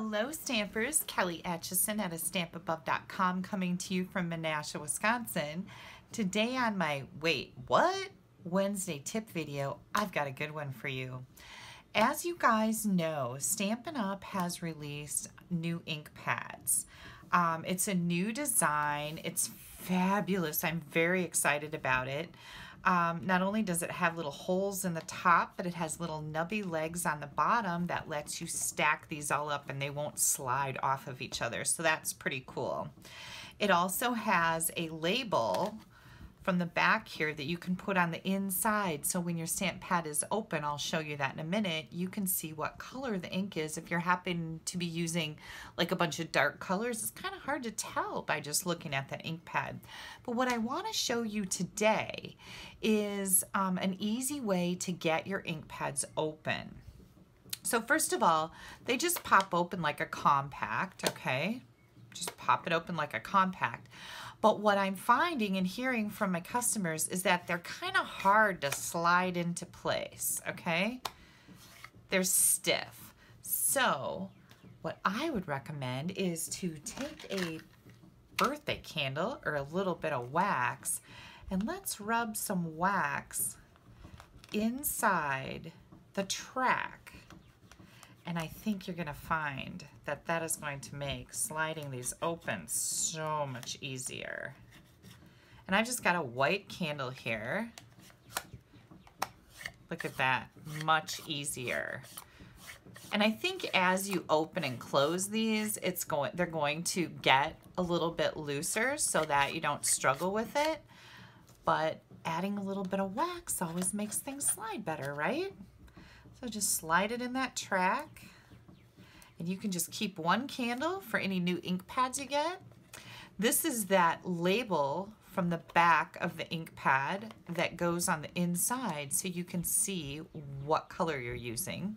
Hello Stampers, Kelly Acheson at stampabove.com coming to you from Menasha, Wisconsin. Today on my Wait, What? Wednesday tip video, I've got a good one for you. As you guys know, Stampin Up has released new ink pads. It's a new design. It's fabulous. I'm very excited about it. Not only does it have little holes in the top, but it has little nubby legs on the bottom that lets you stack these all up and they won't slide off of each other. So that's pretty cool. It also has a label from the back here that you can put on the inside, so when your stamp pad is open, I'll show you that in a minute, you can see what color the ink is. If you're happen to be using like a bunch of dark colors, it's kind of hard to tell by just looking at that ink pad. But what I want to show you today is an easy way to get your ink pads open. So first of all, they just pop open like a compact, okay? Just pop it open like a compact. But what I'm finding and hearing from my customers is that they're kind of hard to slide into place, okay? They're stiff. So what I would recommend is to take a birthday candle or a little bit of wax and let's rub some wax inside the track. And I think you're gonna find that that is going to make sliding these open so much easier. And I've just got a white candle here. Look at that, much easier. And I think as you open and close these, they're going to get a little bit looser so that you don't struggle with it. But adding a little bit of wax always makes things slide better, right? So just slide it in that track, and you can just keep one candle for any new ink pads you get. This is that label from the back of the ink pad that goes on the inside so you can see what color you're using.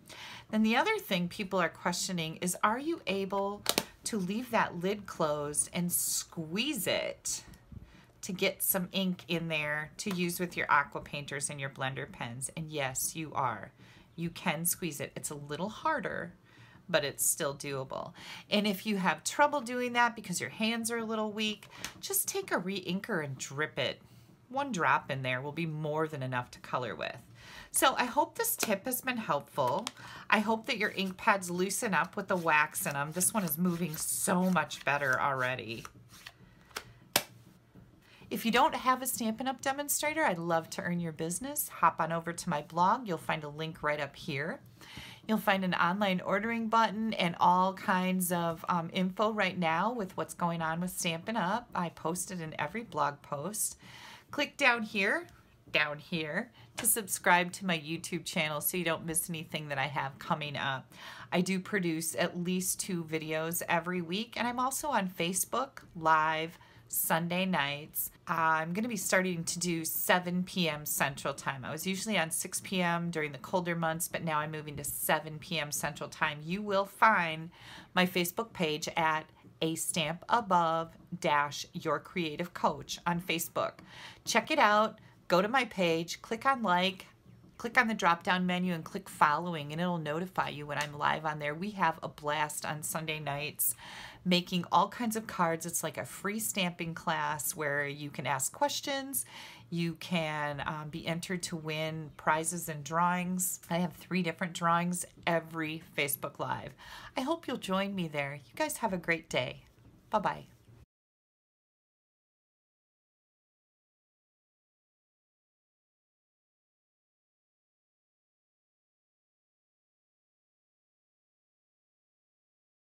Then the other thing people are questioning is, are you able to leave that lid closed and squeeze it to get some ink in there to use with your aqua painters and your blender pens? And yes, you are. You can squeeze it. It's a little harder, but it's still doable. And if you have trouble doing that because your hands are a little weak, just take a re-inker and drip it. One drop in there will be more than enough to color with. So I hope this tip has been helpful. I hope that your ink pads loosen up with the wax in them. This one is moving so much better already. If you don't have a Stampin' Up! Demonstrator, I'd love to earn your business. Hop on over to my blog. You'll find a link right up here. You'll find an online ordering button and all kinds of info right now with what's going on with Stampin' Up! I post it in every blog post. Click down here to subscribe to my YouTube channel so you don't miss anything that I have coming up. I do produce at least 2 videos every week, and I'm also on Facebook Live Sunday nights. I'm going to be starting to do 7 p.m. Central Time. I was usually on 6 p.m. during the colder months, but now I'm moving to 7 p.m. Central Time. You will find my Facebook page at A Stamp Above Your Creative Coach on Facebook. Check it out. Go to my page, click on like, click on the drop-down menu and click following, and it'll notify you when I'm live on there. We have a blast on Sunday nights making all kinds of cards. It's like a free stamping class where you can ask questions. You can be entered to win prizes and drawings. I have 3 different drawings every Facebook Live. I hope you'll join me there. You guys have a great day. Bye-bye.